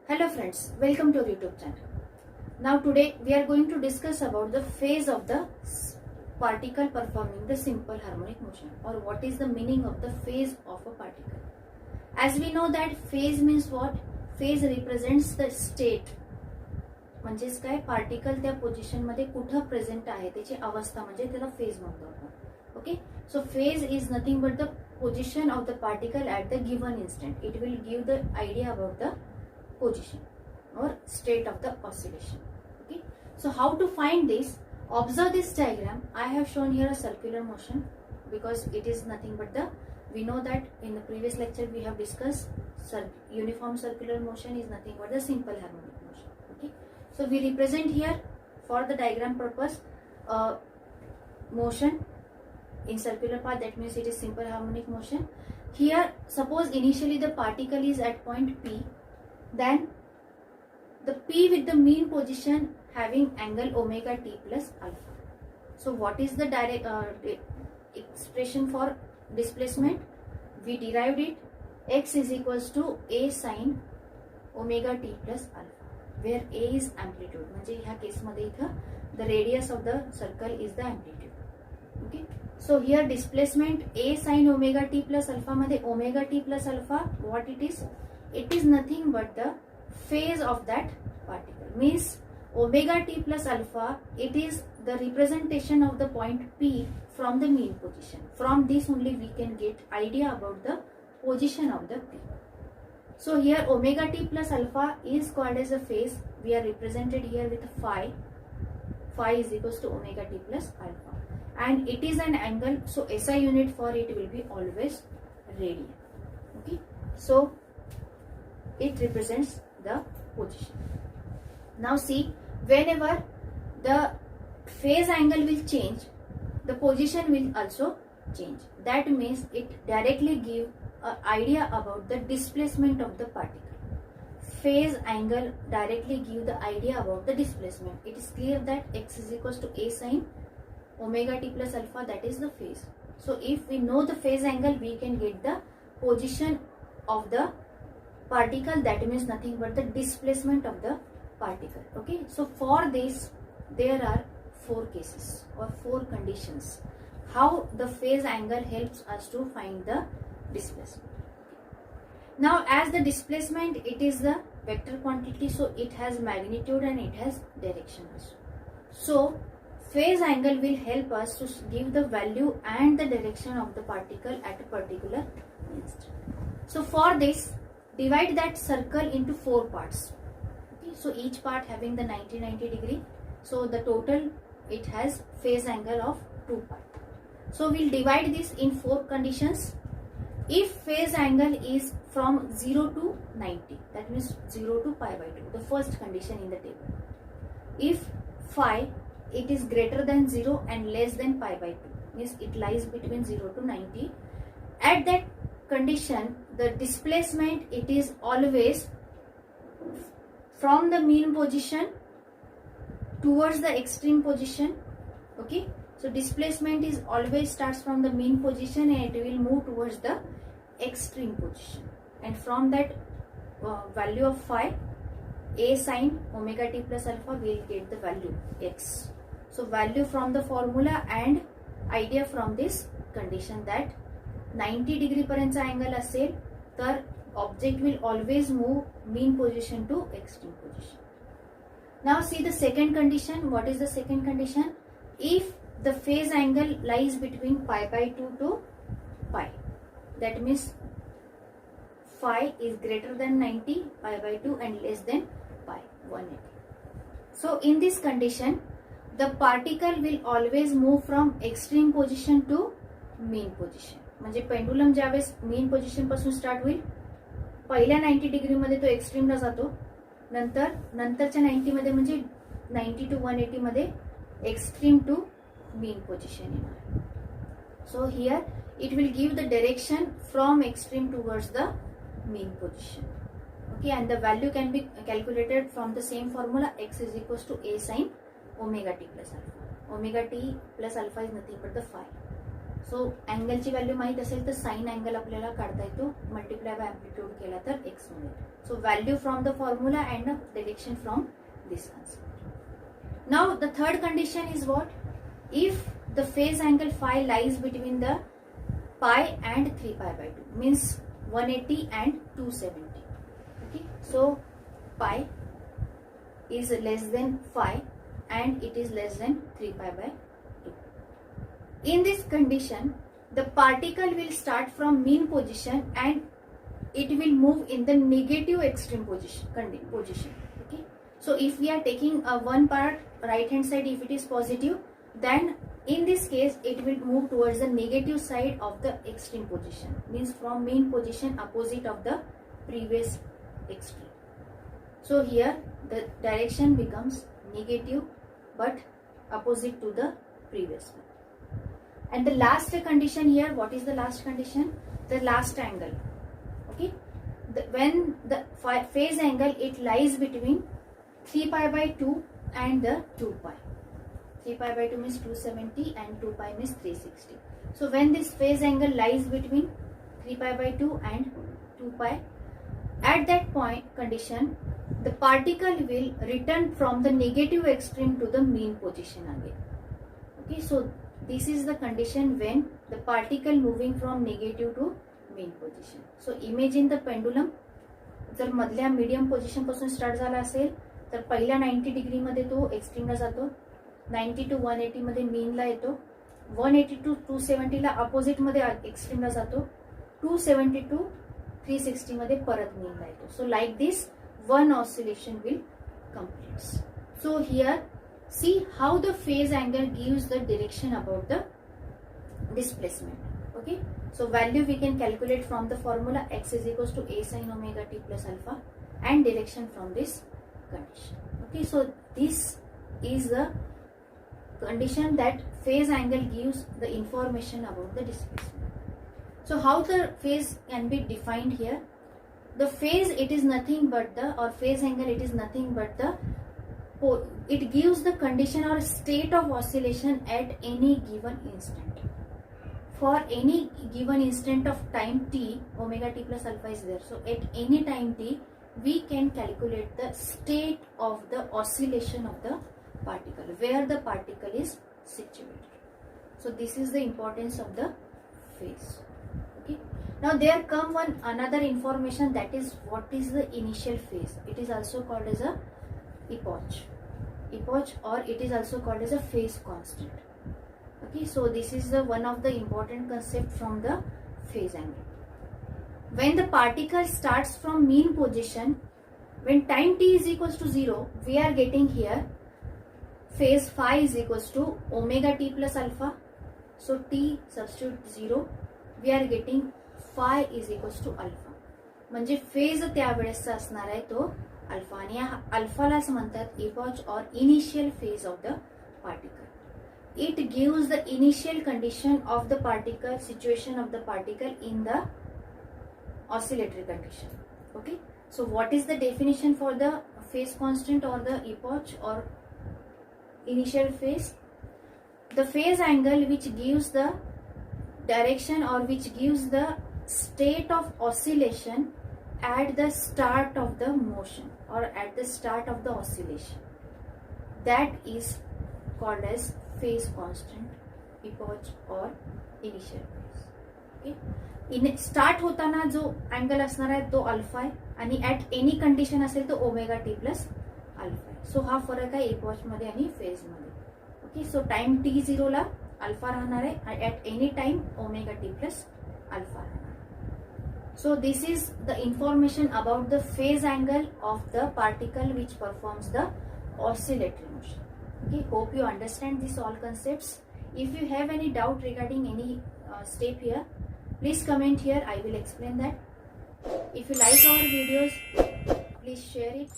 Hello friends, welcome to our YouTube channel. Now today we are going to discuss about the phase of the particle performing the simple harmonic motion, or what is the meaning of the phase of a particle. As we know that phase means what? Phase represents the state. म्हणजेच काय, particle त्या position मध्ये कुठं present आहे त्याची अवस्था, म्हणजे त्याला फेज म्हणतो आपण. Okay, so phase is nothing but the position of the particle at the given instant. It will give the idea about the position or state of the oscillation. Okay, so how to find this? Observe this diagram. I have shown here a circular motion because it is nothing but the, we know that in the previous lecture we have discussed uniform circular motion is nothing but the simple harmonic motion. Okay, so we represent here for the diagram purpose motion in circular path, that means it is simple harmonic motion. Here suppose initially the particle is at point P, then the P with the mean position having angle omega t plus alpha. So what is the direct expression for displacement? We derived it. X is equals to a sin omega t plus alpha, where a is amplitude. म्हणजे ह्या case मध्ये इथं the radius of the circle is the amplitude. Okay, so here displacement a sin omega t plus alpha मध्ये omega t plus alpha, what it is? It is nothing but the phase of that particle. Means omega t plus alpha, it is the representation of the point P from the mean position. From this only we can get idea about the position of the P. So here omega t plus alpha is called as a phase. We are represented here with phi. Phi is equals to omega t plus alpha, and it is an angle, so SI unit for it will be always radian. Okay, so it represents the position. Now see, whenever the phase angle will change, the position will also change. That means it directly give an idea about the displacement of the particle. Phase angle directly give the idea about the displacement. It is clear that x is equals to a sin omega t plus alpha, that is the phase. So if we know the phase angle, we can get the position of the particle, that means nothing but the displacement of the particle. Okay, so for this there are 4 cases or 4 conditions how the phase angle helps us to find the displacement. Now as the displacement, it is the vector quantity, so it has magnitude and it has direction also. So phase angle will help us to give the value and the direction of the particle at a particular instant. So for this, divide that circle into 4 parts. Okay, so each part having the 90 degree. So the total, it has phase angle of 2 parts. So we'll divide this in 4 conditions. If phase angle is from 0 to 90, that means 0 to pi by 2, the first condition in the table. If phi, it is greater than 0 and less than pi by 2, means it lies between 0 to 90. At that condition, the displacement, it is always from the mean position towards the extreme position. Okay, so displacement is always starts from the mean position and it will move towards the extreme position, and from that value of phi, a sin omega t plus alpha, will get the value x. So value from the formula and idea from this condition, that 90 degree पर्यंतचा angle असेल तर object will always move mean position to extreme position. Now see the second condition. What is the second condition? If the phase angle lies between pi by 2 to pi, that means phi is greater than 90, pi by 2 and less than pi 180. So in this condition, the particle will always move from extreme position to mean position. म्हणजे pendulum ज्यावेळेस main position पासून start होईल, पहिल्या 90 degree मध्ये तो एक्स्ट्रीमला जातो, नंतरच्या 90 मध्ये म्हणजे 90 टू 180 मध्ये एक्स्ट्रीम टू mean position येणार. So here it will give the direction from extreme towards the mean position. Okay, and the value can be calculated from the same formula. X is equals to a sin omega t plus alpha. Omega t plus alpha is nothing but the phi. So अँगलची value माहीत असेल तर sign angle आपल्याला काढता येतो, multiply by amplitude केला तर x मिळेल. सो value from the formula and direction from this concept. Now the third condition is what? If the phase angle phi lies between the pi and 3 pi by 2 means 180 and 270. Okay, so pi is less than phi and it is less than 3 pi by 2. In this condition, the particle will start from mean position and it will move in the negative extreme position. Okay, so if we are taking a one part right hand side, if it is positive, then in this case it will move towards the negative side of the extreme position, means from mean position opposite of the previous extreme. So here the direction becomes negative but opposite to the previous one. And the last condition here, what is the last condition? The last angle. Okay, when the phase angle it lies between 3 pi by 2 and the 2 pi. 3 pi by 2 means 270 and 2 pi means 360. So when this phase angle lies between 3 pi by 2 and 2 pi, at that point condition, the particle will return from the negative extreme to the mean position again. Okay, so this is the condition when the particle moving from negative to mean position. So imagine the pendulum. जर मधल्या medium position पासून start झाला असेल तर पहिल्या 90 degree मध्ये तो एक्स्ट्रीमला जातो, 90 to 180 मध्ये मीनला येतो, 180 to 270 ला अपोजिट मध्ये एक्स्ट्रीमला जातो, 270 to 360 मध्ये परत मीनला येतो. So like this one oscillation will completes. So here see how the phase angle gives the direction about the displacement. Okay, so value we can calculate from the formula x is equals to a sin omega t plus alpha and direction from this condition. Okay, so this is the condition that phase angle gives the information about the displacement. So how the phase can be defined here? The phase it is nothing but the, or phase angle it is nothing but the, it gives the condition or state of oscillation at any given instant. For any given instant of time t, omega t plus alpha is there. So at any time t, we can calculate the state of the oscillation of the particle, where the particle is situated. So this is the importance of the phase. Okay. Now there come another information, that is what is the initial phase. It is also called as a epoch, or it is also called as a phase constant. Okay, so this is the one of the important concept from the phase angle. When the particle starts from mean position, when time t is equals to 0, we are getting here phase phi is equals to omega t plus alpha. So t substitute 0, we are getting phi is equals to alpha. म्हणजे phase त्यावेळेसचा असणार आहे तो alpha, आणि या अल्फालाच म्हणतात इपॉच और initial phase of the particle. It gives the initial condition of the particle, situation of the particle in the oscillatory condition. Okay, so what is the definition for the phase constant or the epoch or initial phase? The phase angle which gives the direction or which gives the state of oscillation at the start of the motion or at the start of the oscillation, that is called as phase constant, epoch or initial phase. Okay, start होताना जो angle असणार आहे तो alpha आहे आणि at any condition असेल तो omega T plus alpha आहे. सो हा फरक आहे इपॉच मध्ये आणि फेज मध्ये. ओके, सो टाइम t0 ला अल्फा राहणार आहे, at any time omega T plus alpha राहणार आहे. So this is the information about the phase angle of the particle which performs the oscillatory motion. Okay, hope you understand these all concepts. If you have any doubt regarding any step here, please comment here. I will explain that. If you like our videos, please share it.